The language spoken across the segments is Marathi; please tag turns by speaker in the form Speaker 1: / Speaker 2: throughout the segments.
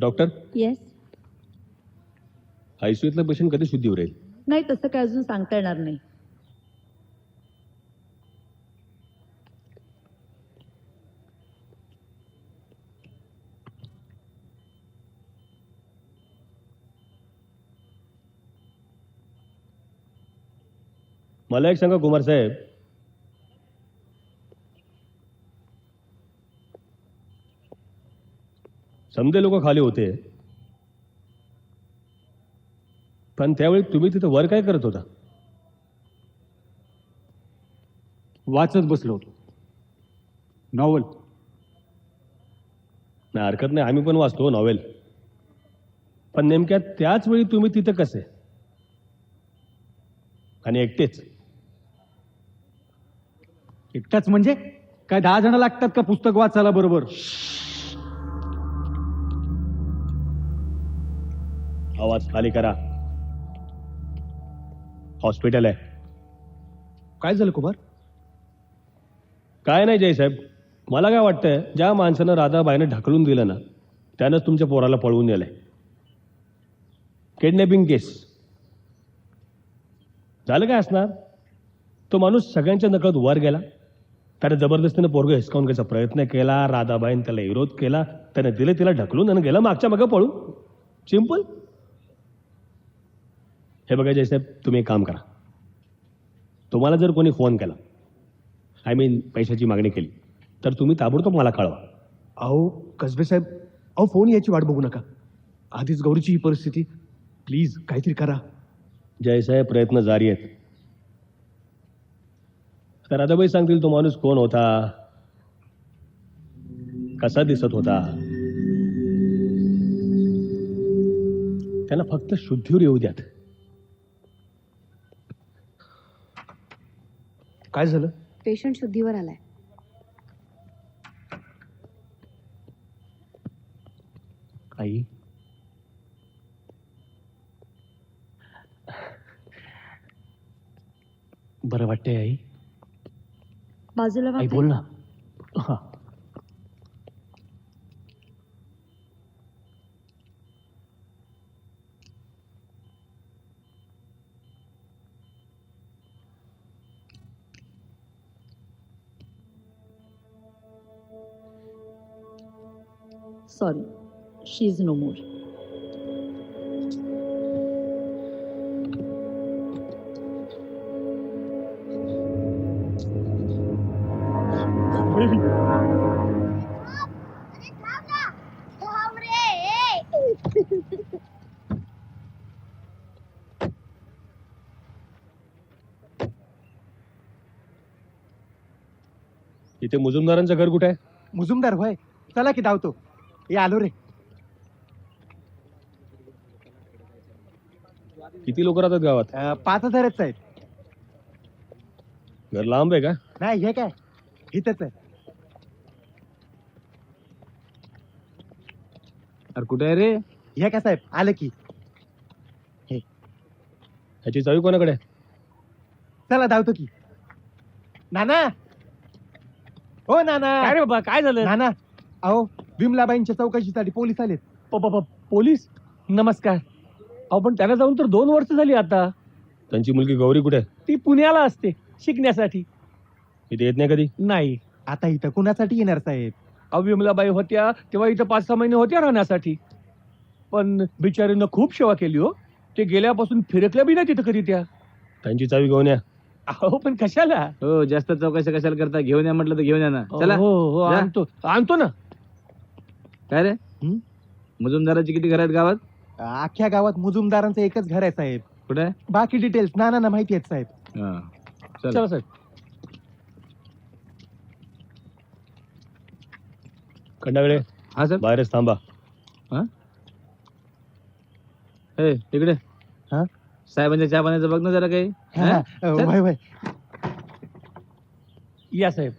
Speaker 1: Doctor,
Speaker 2: yes.
Speaker 1: आयसीयूतला पेशंट कधी शुद्धीवर येईल?
Speaker 2: नाही, तसं काय अजून सांगता येणार नाही.
Speaker 1: मला एक सांगा कुमार साहेब, समजे लोक खाली होते, पण त्यावेळी तुम्ही तिथे वर काय करत होता?
Speaker 3: वाचत बसलो होतो नॉवल.
Speaker 1: नाही, हरकत नाही, आम्ही पण वाचतो नॉवेल. पण नेमक्या त्याच वेळी तुम्ही तिथे कसे आणि एकटेच?
Speaker 3: एकटाच म्हणजे काय 10 जण लागतात का पुस्तक वाचायला बरोबर?
Speaker 1: आवाज खाली करा. हॉस्पिटल आहे.
Speaker 3: काय झालं कुमार?
Speaker 1: काय नाही जयसाहेब, मला काय वाटतंय, ज्या माणसानं राधाबाईनं ढकलून दिलं ना, त्यानंच तुमच्या पोराला पळवून नेलंय. किडनॅपिंग केस झालं. काय असणार? तो माणूस सगळ्यांच्या नकळत वर गेला, त्याने जबरदस्तीनं पोरगं हिसकावून घ्यायचा प्रयत्न केला, राधाबाईनं त्याला विरोध केला, त्याने दिले तिला ढकलून आणि गेला मागच्या मागं पळून. सिंपल. हे बघा जयसाहेब, तुम्ही एक काम करा. तुम्हाला जर कोणी फोन केला, आय मीन पैशाची मागणी केली, तर तुम्ही ताबडतोब मला कळवा.
Speaker 4: अहो कसबे साहेब, अहो फोन याची वाट बघू नका. आधीच गौरीची ही परिस्थिती. प्लीज काहीतरी करा.
Speaker 1: जयसाहेब, प्रयत्न जारी आहेत. तर राधाबाई सांगतील तो माणूस कोण होता, कसा दिसत होता. त्यांना फक्त शुद्धीवर येऊ द्यात.
Speaker 4: काय झालं?
Speaker 5: पेशंट शुद्धीवर आलाय.
Speaker 4: आई, बरं वाटतंय आई?
Speaker 2: बाजूला
Speaker 4: आई
Speaker 2: वाका.
Speaker 4: बोल ना. हा.
Speaker 2: सॉरी, शी इज नो मोर.
Speaker 1: इथे मुजुमदारांचं घर कुठे आहे?
Speaker 4: मुजुमदार होय, चला की धावतो. हे आलो रे.
Speaker 1: किती लोक राहतात गावात?
Speaker 4: 5,000च आहेत.
Speaker 1: घर लांब आहे का?
Speaker 4: नाही, हे काय इथंच आहे.
Speaker 3: अरे कुठे आहे रे?
Speaker 4: हे काय साहेब, आलं की.
Speaker 1: ह्याची चावी कोणाकडे आहे?
Speaker 4: चला धावतो की. नाना, हो नाना.
Speaker 3: काय रे बाबा, काय झालं?
Speaker 4: नाना, अहो विमलाबाईंच्या चौकशीसाठी पोलीस आलेत.
Speaker 3: पोलीस? नमस्कार. अहो पण त्याला जाऊन तर 2 वर्ष झाली आता.
Speaker 1: त्यांची मुलगी गौरी कुठे आहे?
Speaker 3: ती पुण्याला असते शिकण्यासाठी.
Speaker 1: इथे येत नाही कधी?
Speaker 3: नाही,
Speaker 4: आता इथं कुणासाठी येणार साहेब?
Speaker 3: अविमलाबाई होत्या तेव्हा इथं 5-6 महिने होत्या राहण्यासाठी. पण बिचारीनं खूप सेवा केली हो. ते गेल्यापासून फिरकल्या बी नाही तिथं कधी त्या.
Speaker 1: त्यांची चावी घेऊन या.
Speaker 3: अहो पण कशाला?
Speaker 6: हो, जास्त चौकशी कशाला करता? घेऊन या म्हटलं तर घेऊन या ना. चला.
Speaker 3: हो हो,
Speaker 6: जा.
Speaker 3: आणतो ना.
Speaker 6: काय रे?
Speaker 4: हं?
Speaker 6: मुजुमदाराची किती घर आहेत गावात?
Speaker 4: अख्ख्या गावात मुजुमदारांचं एकच घर आहे साहेब.
Speaker 6: कुठे?
Speaker 4: बाकी डिटेल्स नाना माहिती आहेत साहेब.
Speaker 6: हा. चल.
Speaker 3: चला साहेब.
Speaker 1: खंडागळे,
Speaker 6: हा सर.
Speaker 1: बाहेरच थांबा.
Speaker 6: हे इकडे.
Speaker 4: हा?
Speaker 6: साहेबांच्या चहा पाण्याचं बघ ना जरा काही.
Speaker 4: हा,
Speaker 6: हा? चल.
Speaker 4: वय वय.
Speaker 3: या साहेब.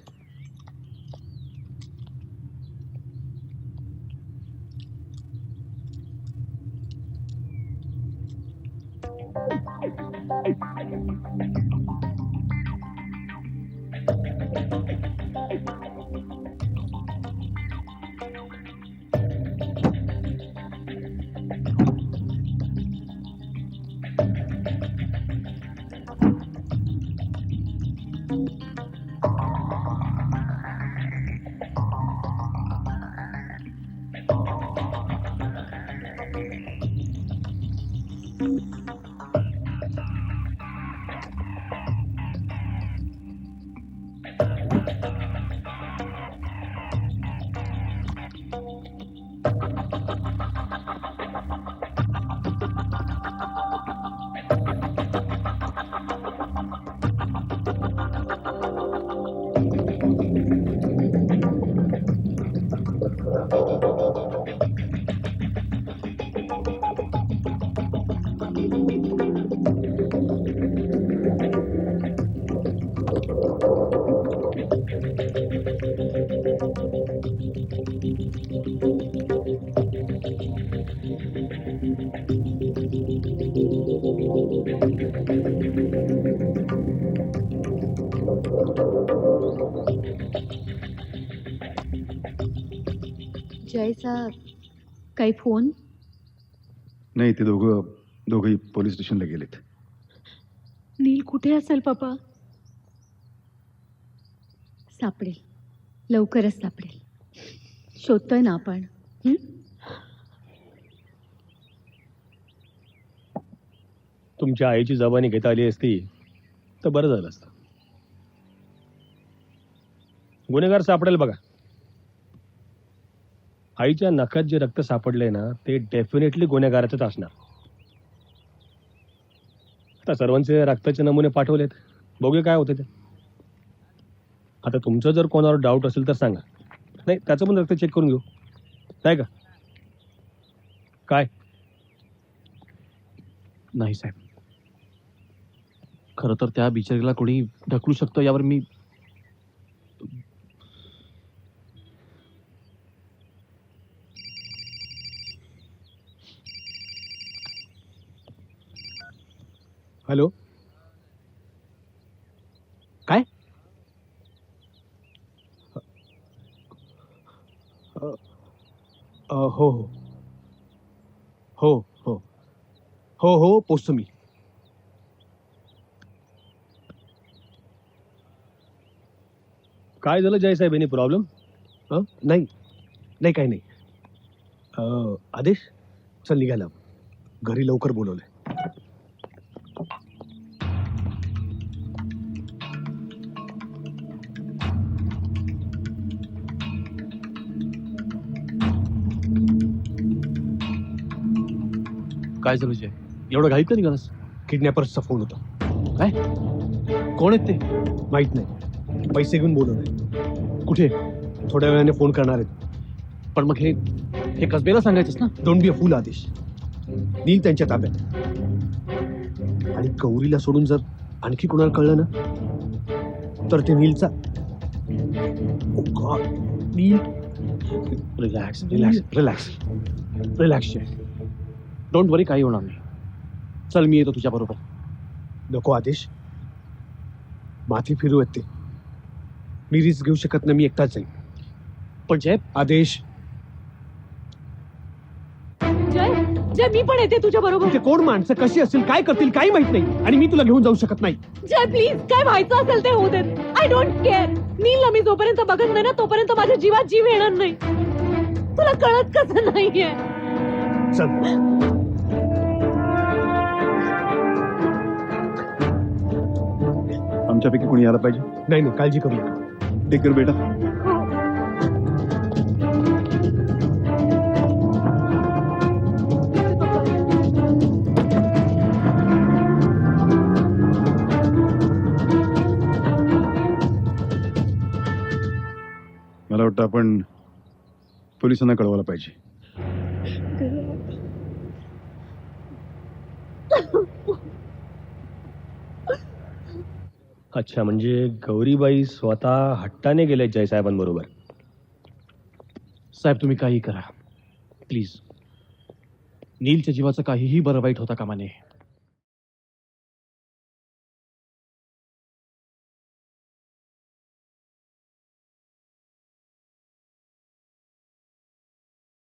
Speaker 2: जयचा काही फोन?
Speaker 5: नाही, ते दोघंही पोलीस स्टेशनला गेलेत.
Speaker 2: नील कुठे असेल पापा? सापडेल, लवकरच सापडेल. शोधतोय ना आपण. हं?
Speaker 1: तुमच्या आईची जबानी घेता आली असती तर बरं झालं असतं. गुन्हेगार सापडेल बघा. आईच्या नखात जे रक्त सापडलंय ना ते डेफिनेटली गुन्हेगाराचंच असणार. आता सर्वांचे रक्ताचे नमुने पाठवलेत, बघूया काय होतं ते. आता तुमचं जर कोणावर डाऊट असेल तर सांगा. नाही, त्याचं पण रक्त चेक करून घेऊ, नाही का? काय?
Speaker 4: नाही साहेब, खरं तर त्या बिचारीला कोणी ढकलू शकतं यावर मी हॅलो, काय? हो हो हो हो हो हो पोचतो मी.
Speaker 1: काय झालं जयसाहेब, एनी प्रॉब्लेम?
Speaker 4: नाही नाही, काही नाही. आदेश, चल निघायला, घरी लवकर बोलवलंय.
Speaker 3: काय झालं जय? एवढं घाईत का निघालास?
Speaker 4: किडनॅपर्सचा फोन होता.
Speaker 3: काय? कोण आहेत ते?
Speaker 4: माहित नाही, पैसे घेऊन बोलवलंय.
Speaker 3: कुठे?
Speaker 4: थोड्या वेळाने फोन करणार आहेत.
Speaker 3: पण मग हे कसबेला सांगायचंस ना?
Speaker 4: डोंट बी अ फूल आदेश. नील त्यांच्या ताब्यात, आणि गौरीला सोडून जर आणखी कोणाला कळलं ना तर ते नीलचा. Oh god, Neel.
Speaker 3: Relax relax relax relax Jay. Don't worry, काही होणार नाही. चल, मी येतो तुझ्या बरोबर.
Speaker 4: नको आदेश, माथी फिरू आहेत ते. मी रिस्क घेऊ शकत नाही, मी एकटाच जाईन.
Speaker 3: पण जय,
Speaker 4: आदेश,
Speaker 2: जय, जय मी पण येते तुझ्या बरोबर.
Speaker 4: इथे कोण माणसं कशी असेल, काय करतील, काही माहित नाही, आणि मी तुला घेऊन जाऊ शकत नाही.
Speaker 2: जय प्लीज, काय व्हायचं असेल ते होऊ देत. I don't care. नीलला मी जोपर्यंत बघत नाही ना तोपर्यंत माझ्या जीवात जीव येणार नाही. तुला कळत कसं नाहीये?
Speaker 4: चल.
Speaker 5: आमच्यापैकी कोणी यायला पाहिजे.
Speaker 4: नाही नाही, काळजी करू नका.
Speaker 5: टेक केअर बेटा. मला वाटतं आपण पोलिसांना कळवायला पाहिजे.
Speaker 1: अच्छा, म्हणजे गौरीबाई स्वतः हट्टाने गेले जयसाहेबांबरोबर.
Speaker 3: साहेब तुम्ही काही करा प्लीज. नीलच्या जीवाचं काहीही बरं वाईट होता कामा नये.